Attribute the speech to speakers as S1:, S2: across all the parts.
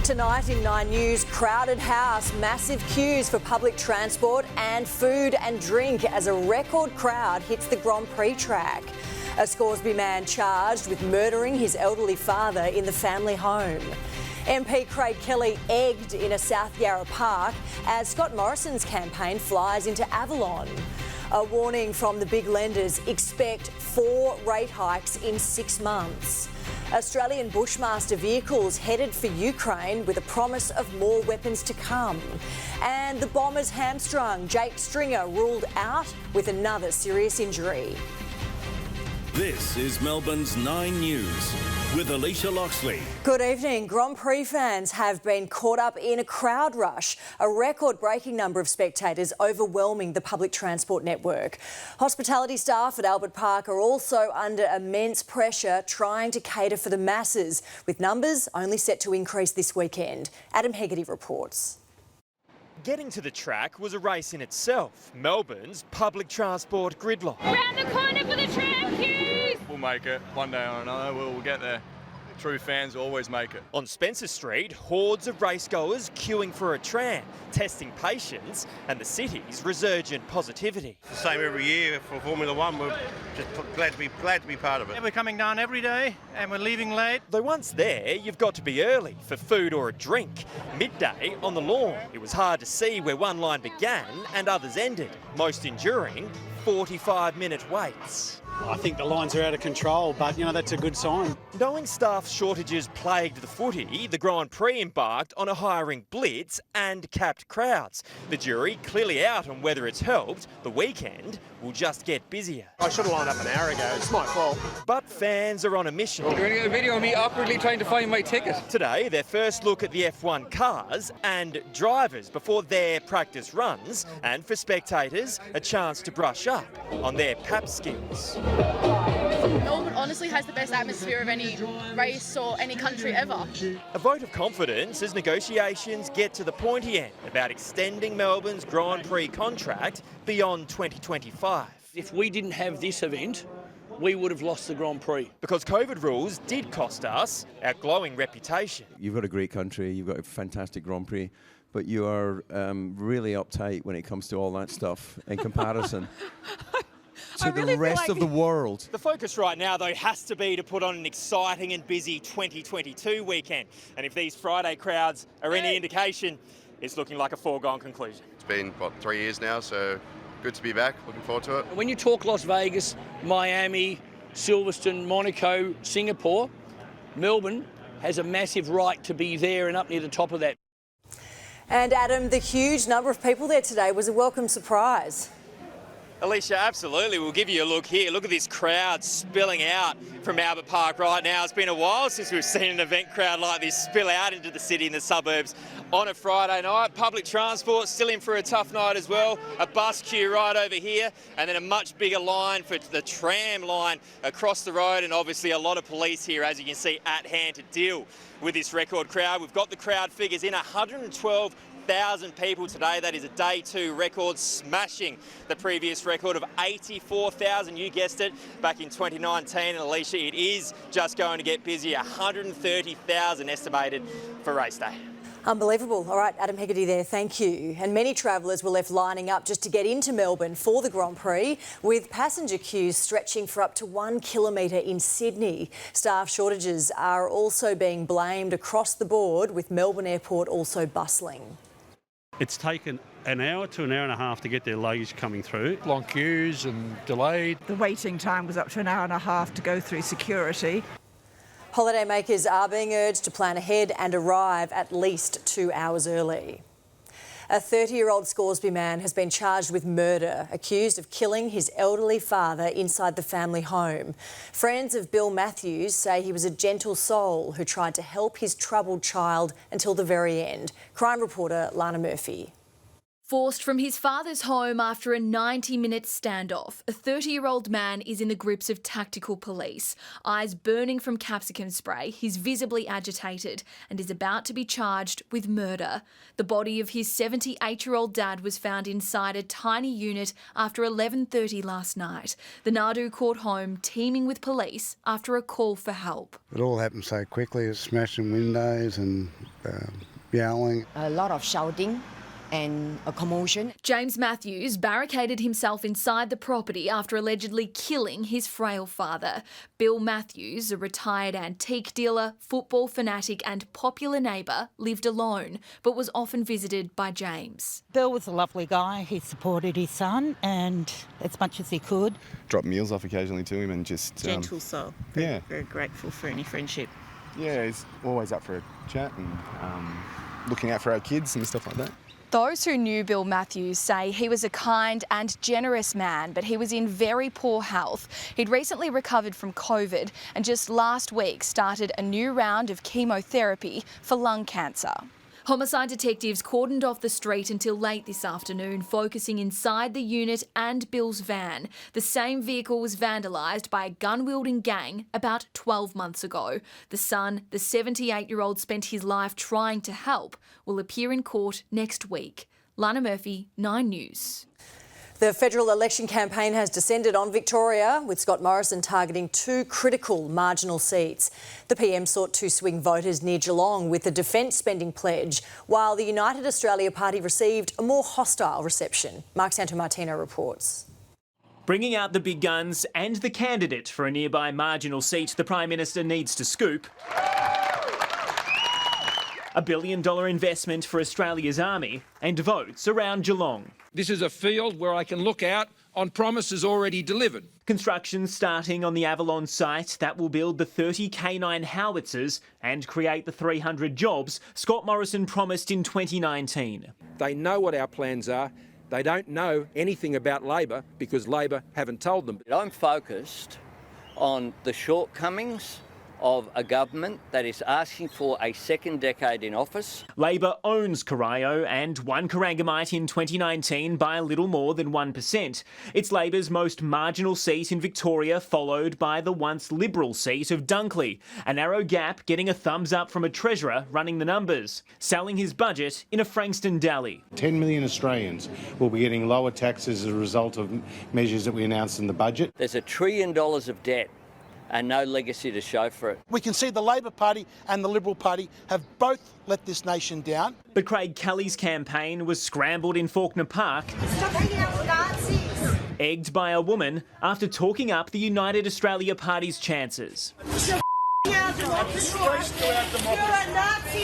S1: Tonight in 9 News, crowded house, massive queues for public transport and food and drink as a record crowd hits the Grand Prix track. A Scoresby man charged with murdering his elderly father in the family home. MP Craig Kelly egged in a South Yarra park as Scott Morrison's campaign flies into Avalon. A warning from the big lenders: expect 4 rate hikes in 6 months. Australian Bushmaster vehicles headed for Ukraine with a promise of more weapons to come. And the Bombers hamstrung. Jake Stringer ruled out with another serious injury.
S2: This is Melbourne's 9 News with Alicia Loxley.
S1: Good evening. Grand Prix fans have been caught up in a crowd rush. A record-breaking number of spectators overwhelming the public transport network. Hospitality staff at Albert Park are also under immense pressure trying to cater for the masses, with numbers only set to increase this weekend. Adam Hegarty reports.
S3: Getting to the track was a race in itself. Melbourne's public transport gridlock.
S4: Round the corner for the tram queues!
S5: We'll make it one day or another. We'll get there. True fans always make it.
S3: On Spencer Street, hordes of racegoers queuing for a tram, testing patience and the city's resurgent positivity.
S6: The same every year for Formula One. We're just glad to be part of it.
S7: Yeah, we're coming down every day and we're leaving late.
S3: Though once there, you've got to be early for food or a drink. Midday on the lawn, it was hard to see where one line began and others ended, most enduring 45-minute waits.
S8: I think the lines are out of control, but, that's a good sign.
S3: Knowing staff shortages plagued the footy, the Grand Prix embarked on a hiring blitz and capped crowds. The jury clearly out on whether it's helped. The weekend will just get busier.
S9: I should have lined up an hour ago. It's my fault.
S3: But fans are on a mission.
S10: You're going to get a video of me awkwardly trying to find my ticket.
S3: Today, their first look at the F1 cars and drivers before their practice runs, and for spectators, a chance to brush up on their PAP skills.
S4: Melbourne honestly has the best atmosphere of any race or any country ever.
S3: A vote of confidence as negotiations get to the pointy end about extending Melbourne's Grand Prix contract beyond 2025.
S11: If we didn't have this event, we would have lost the Grand Prix.
S3: Because COVID rules did cost us our glowing reputation.
S12: You've got a great country, you've got a fantastic Grand Prix, but you are really uptight when it comes to all that stuff in comparison to the rest of the world.
S3: The focus right now, though, has to be to put on an exciting and busy 2022 weekend. And if these Friday crowds are any indication, it's looking like a foregone conclusion.
S6: It's been, 3 years now, so good to be back. Looking forward to it.
S11: When you talk Las Vegas, Miami, Silverstone, Monaco, Singapore, Melbourne has a massive right to be there and up near the top of that.
S1: And Adam, the huge number of people there today was a welcome surprise.
S3: Alicia, absolutely. We'll give you a look here. Look at this crowd spilling out from Albert Park right now. It's been a while since we've seen an event crowd like this spill out into the city and the suburbs on a Friday night. Public transport still in for a tough night as well. A bus queue right over here, and then a much bigger line for the tram line across the road, and obviously a lot of police here, as you can see, at hand to deal with this record crowd. We've got the crowd figures in 112,000 people today. That is a day 2 record, smashing the previous record of 84,000. You guessed it, back in 2019. And Alicia, it is just going to get busier. 130,000 estimated for race day.
S1: Unbelievable. All right, Adam Hegarty there, thank you. And many travellers were left lining up just to get into Melbourne for the Grand Prix, with passenger queues stretching for up to 1 kilometre in Sydney. Staff shortages are also being blamed across the board, with Melbourne Airport also bustling.
S8: It's taken an hour to an hour and a half to get their luggage coming through.
S9: Long queues and delayed.
S13: The waiting time was up to an hour and a half to go through security.
S1: Holidaymakers are being urged to plan ahead and arrive at least 2 hours early. A 30-year-old Scoresby man has been charged with murder, accused of killing his elderly father inside the family home. Friends of Bill Matthews say he was a gentle soul who tried to help his troubled child until the very end. Crime reporter Lana Murphy.
S4: Forced from his father's home after a 90-minute standoff, a 30-year-old man is in the grips of tactical police. Eyes burning from capsicum spray, he's visibly agitated and is about to be charged with murder. The body of his 78-year-old dad was found inside a tiny unit after 11:30 last night. The Nadu Court home teeming with police after a call for help.
S14: It all happened so quickly, smashing windows and yelling.
S15: A lot of shouting and a commotion.
S4: James Matthews barricaded himself inside the property after allegedly killing his frail father. Bill Matthews, a retired antique dealer, football fanatic and popular neighbour, lived alone but was often visited by James.
S16: Bill was a lovely guy. He supported his son and as much as he could.
S17: Drop meals off occasionally to him and just...
S16: Gentle soul. Very grateful for any friendship.
S17: Yeah, he's always up for a chat and looking out for our kids and stuff like that.
S4: Those who knew Bill Matthews say he was a kind and generous man, but he was in very poor health. He'd recently recovered from COVID and just last week started a new round of chemotherapy for lung cancer. Homicide detectives cordoned off the street until late this afternoon, focusing inside the unit and Bill's van. The same vehicle was vandalised by a gun-wielding gang about 12 months ago. The son, the 78-year-old spent his life trying to help, will appear in court next week. Lana Murphy, 9 News.
S1: The federal election campaign has descended on Victoria, with Scott Morrison targeting 2 critical marginal seats. The PM sought to swing voters near Geelong with a defence spending pledge, while the United Australia Party received a more hostile reception. Mark Santomartino reports.
S18: Bringing out the big guns and the candidate for a nearby marginal seat the Prime Minister needs to scoop. $1 billion investment for Australia's army and votes around Geelong.
S19: This is a field where I can look out on promises already delivered.
S18: Construction starting on the Avalon site that will build the 30 K9 howitzers and create the 300 jobs Scott Morrison promised in 2019.
S19: They know what our plans are. They don't know anything about Labor because Labor haven't told them.
S20: I'm focused on the shortcomings of a government that is asking for a second decade in office.
S18: Labor owns Corio and won Corangamite in 2019 by a little more than 1%. It's Labor's most marginal seat in Victoria, followed by the once Liberal seat of Dunkley. A narrow gap getting a thumbs up from a treasurer running the numbers, selling his budget in a Frankston dally.
S14: 10 million Australians will be getting lower taxes as a result of measures that we announced in the budget.
S20: There's $1 trillion of debt and no legacy to show for it.
S21: We can see the Labor Party and the Liberal Party have both let this nation down.
S18: But Craig Kelly's campaign was scrambled in Faulkner Park,
S22: Stop hanging out with Nazis!
S18: egged by a woman after talking up the United Australia Party's chances.
S22: You're a Nazi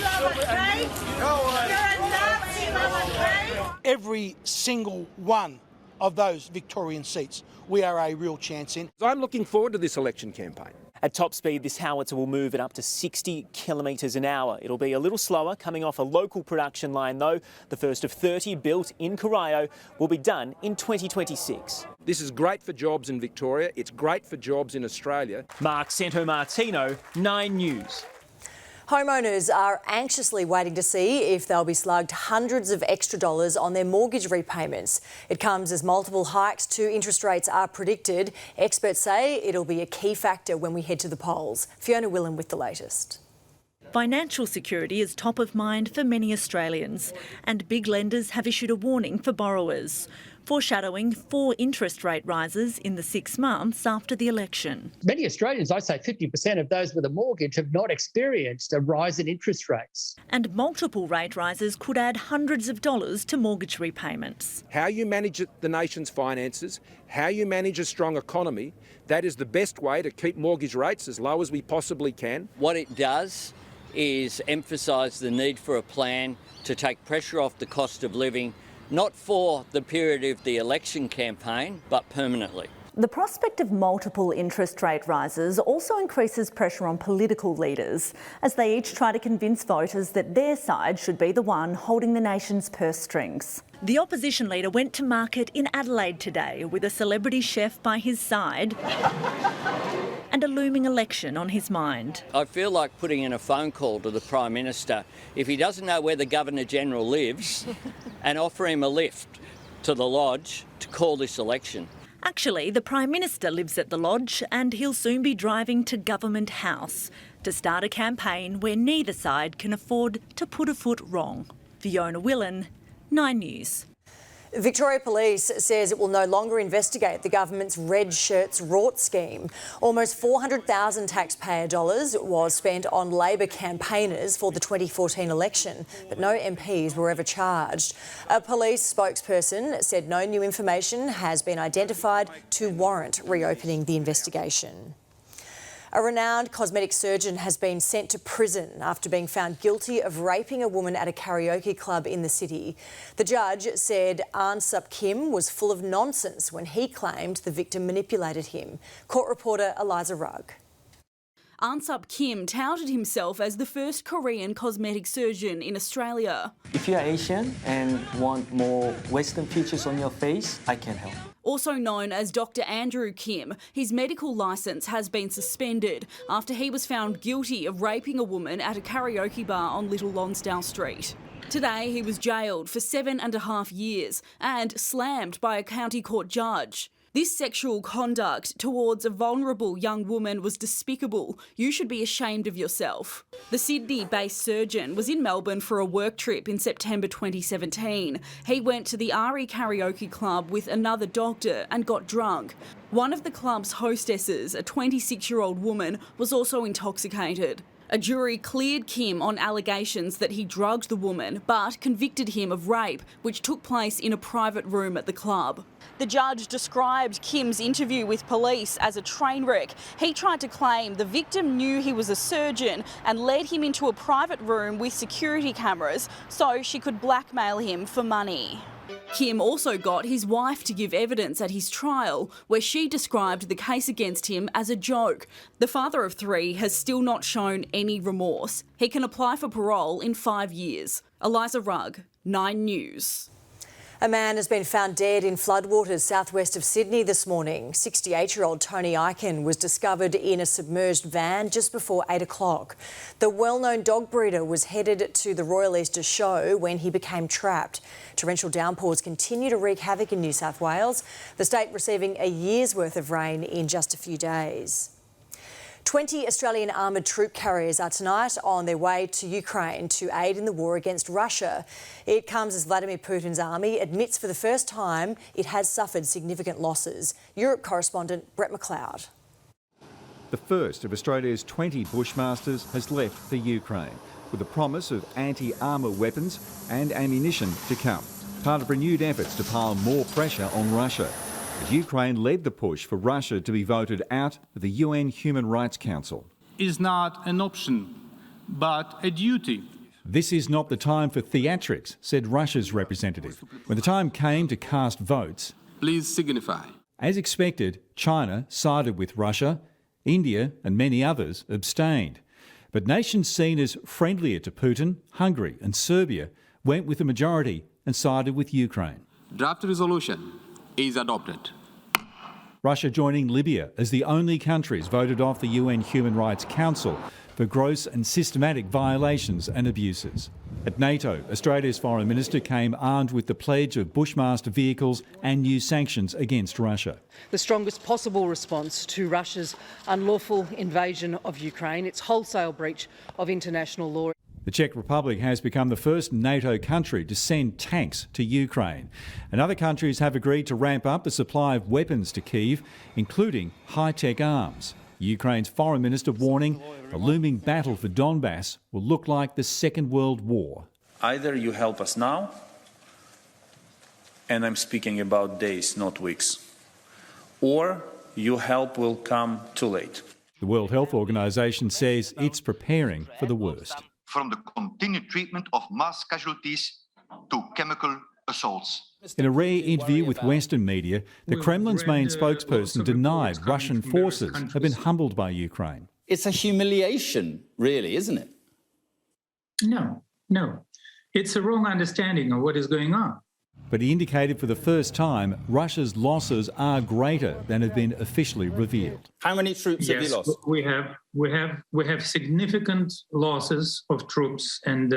S22: lover, okay? You're a Nazi lover, okay?
S21: Every single one of those Victorian seats, we are a real chance in.
S19: I'm looking forward to this election campaign.
S18: At top speed, this howitzer will move at up to 60 kilometres an hour. It'll be a little slower, coming off a local production line though. The first of 30 built in Corio will be done in 2026.
S19: This is great for jobs in Victoria. It's great for jobs in Australia.
S18: Mark Santomartino, 9 News.
S1: Homeowners are anxiously waiting to see if they'll be slugged hundreds of extra dollars on their mortgage repayments. It comes as multiple hikes to interest rates are predicted. Experts say it'll be a key factor when we head to the polls. Fiona Willan with the latest.
S23: Financial security is top of mind for many Australians, and big lenders have issued a warning for borrowers, foreshadowing 4 interest rate rises in the 6 months after the election.
S24: Many Australians, I say 50% of those with a mortgage, have not experienced a rise in interest rates.
S23: And multiple rate rises could add hundreds of dollars to mortgage repayments.
S19: How you manage the nation's finances, how you manage a strong economy, that is the best way to keep mortgage rates as low as we possibly can.
S20: What it does is emphasise the need for a plan to take pressure off the cost of living, not for the period of the election campaign, but permanently.
S23: The prospect of multiple interest rate rises also increases pressure on political leaders as they each try to convince voters that their side should be the one holding the nation's purse strings. The opposition leader went to market in Adelaide today with a celebrity chef by his side and a looming election on his mind.
S20: I feel like putting in a phone call to the Prime Minister if he doesn't know where the Governor-General lives and offer him a lift to the Lodge to call this election.
S23: Actually, the Prime Minister lives at the Lodge and he'll soon be driving to Government House to start a campaign where neither side can afford to put a foot wrong. Fiona Willan, 9 News.
S1: Victoria Police says it will no longer investigate the government's Red Shirts Rort scheme. Almost 400,000 taxpayer dollars was spent on Labor campaigners for the 2014 election, but no MPs were ever charged. A police spokesperson said no new information has been identified to warrant reopening the investigation. A renowned cosmetic surgeon has been sent to prison after being found guilty of raping a woman at a karaoke club in the city. The judge said Sup Kim was full of nonsense when he claimed the victim manipulated him. Court reporter Eliza Rugg.
S2: Sup Kim touted himself as the first Korean cosmetic surgeon in Australia.
S5: If you're Asian and want more Western features on your face, I can help.
S2: Also known as Dr. Andrew Kim, his medical licence has been suspended after he was found guilty of raping a woman at a karaoke bar on Little Lonsdale Street. Today he was jailed for 7.5 years and slammed by a county court judge. This sexual conduct towards a vulnerable young woman was despicable. You should be ashamed of yourself. The Sydney-based surgeon was in Melbourne for a work trip in September 2017. He went to the Ari Karaoke Club with another doctor and got drunk. One of the club's hostesses, a 26-year-old woman, was also intoxicated. A jury cleared Kim on allegations that he drugged the woman, but convicted him of rape, which took place in a private room at the club. The judge described Kim's interview with police as a train wreck. He tried to claim the victim knew he was a surgeon and led him into a private room with security cameras so she could blackmail him for money. Kim also got his wife to give evidence at his trial, where she described the case against him as a joke. The father of 3 has still not shown any remorse. He can apply for parole in 5 years. Eliza Rugg, 9 News.
S1: A man has been found dead in floodwaters southwest of Sydney this morning. 68-year-old Tony Eichen was discovered in a submerged van just before 8 o'clock. The well-known dog breeder was headed to the Royal Easter Show when he became trapped. Torrential downpours continue to wreak havoc in New South Wales, the state receiving a year's worth of rain in just a few days. 20 Australian armoured troop carriers are tonight on their way to Ukraine to aid in the war against Russia. It comes as Vladimir Putin's army admits for the first time it has suffered significant losses. Europe correspondent Brett McLeod.
S7: The first of Australia's 20 Bushmasters has left for Ukraine, with a promise of anti-armour weapons and ammunition to come, part of renewed efforts to pile more pressure on Russia, as Ukraine led the push for Russia to be voted out of the UN Human Rights Council.
S10: Is not an option, but a duty.
S7: This is not the time for theatrics, said Russia's representative. When the time came to cast votes,
S10: please signify.
S7: As expected, China sided with Russia, India and many others abstained. But nations seen as friendlier to Putin, Hungary and Serbia, went with the majority and sided with Ukraine.
S10: Draft resolution is adopted.
S7: Russia joining Libya as the only countries voted off the UN Human Rights Council for gross and systematic violations and abuses. At NATO, Australia's Foreign Minister came armed with the pledge of Bushmaster vehicles and new sanctions against Russia.
S25: The strongest possible response to Russia's unlawful invasion of Ukraine, its wholesale breach of international law.
S7: The Czech Republic has become the first NATO country to send tanks to Ukraine. And other countries have agreed to ramp up the supply of weapons to Kyiv, including high-tech arms. Ukraine's foreign minister warning the looming battle for Donbass will look like the Second World War.
S26: Either you help us now, and I'm speaking about days, not weeks, or your help will come too late.
S7: The World Health Organization says it's preparing for the worst.
S27: From the continued treatment of mass casualties to chemical assaults.
S7: In a rare interview with Western media, the Kremlin's main spokesperson denied Russian forces have been humbled by Ukraine.
S28: It's a humiliation, really, isn't it?
S29: No. It's a wrong understanding of what is going on.
S7: But he indicated for the first time Russia's losses are greater than have been officially revealed.
S28: How many troops have you lost?
S29: We have significant losses of troops, and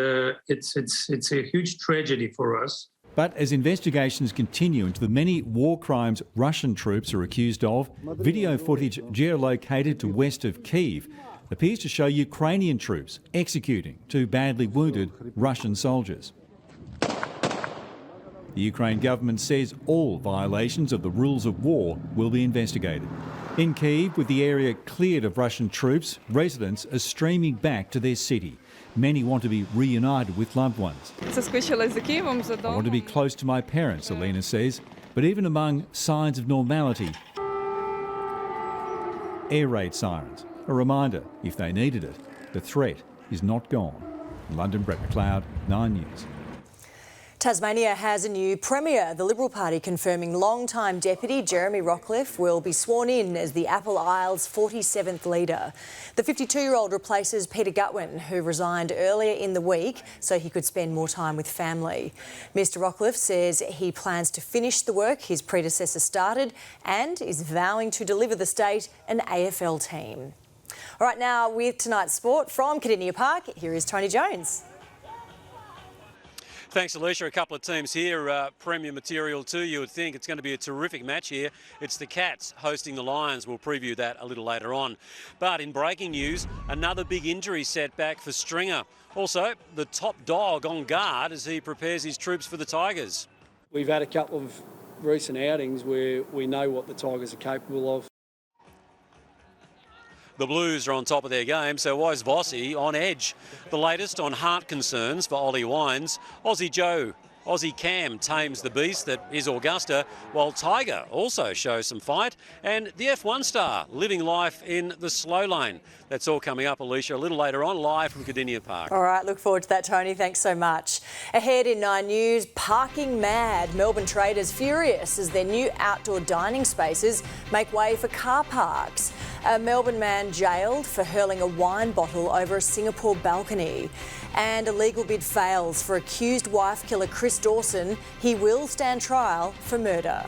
S29: it's a huge tragedy for us.
S7: But as investigations continue into the many war crimes Russian troops are accused of, video footage geolocated to west of Kyiv appears to show Ukrainian troops executing 2 badly wounded Russian soldiers. The Ukraine government says all violations of the rules of war will be investigated. In Kyiv, with the area cleared of Russian troops, residents are streaming back to their city. Many want to be reunited with loved ones. I want to be close to my parents, Alina says, but even among signs of normality, air raid sirens, a reminder, if they needed it, the threat is not gone. In London, Brett McLeod, 9 News.
S1: Tasmania has a new Premier, the Liberal Party confirming long-time Deputy Jeremy Rockliff will be sworn in as the Apple Isle's 47th leader. The 52-year-old replaces Peter Gutwin, who resigned earlier in the week so he could spend more time with family. Mr Rockliff says he plans to finish the work his predecessor started and is vowing to deliver the state an AFL team. All right, now with tonight's sport from Kardinia Park, here is Tony Jones.
S3: Thanks, Alicia. A couple of teams here, Premier material too. You would think it's going to be a terrific match here. It's the Cats hosting the Lions. We'll preview that a little later on. But in breaking news, another big injury setback for Stringer. Also, the top dog on guard as he prepares his troops for the Tigers.
S6: We've had a couple of recent outings where we know what the Tigers are capable of.
S3: The Blues are on top of their game, so why is Vossi on edge? The latest on heart concerns for Ollie Wines. Aussie Cam tames the beast that is Augusta, while Tiger also shows some fight, and the F1 star living life in the slow lane. That's all coming up, Alicia, a little later on, live from Kardinia Park.
S1: All right, look forward to that, Tony. Thanks so much. Ahead in 9 News, parking mad. Melbourne traders furious as their new outdoor dining spaces make way for car parks. A Melbourne man jailed for hurling a wine bottle over a Singapore balcony. And a legal bid fails for accused wife killer Chris Dawson. He will stand trial for murder.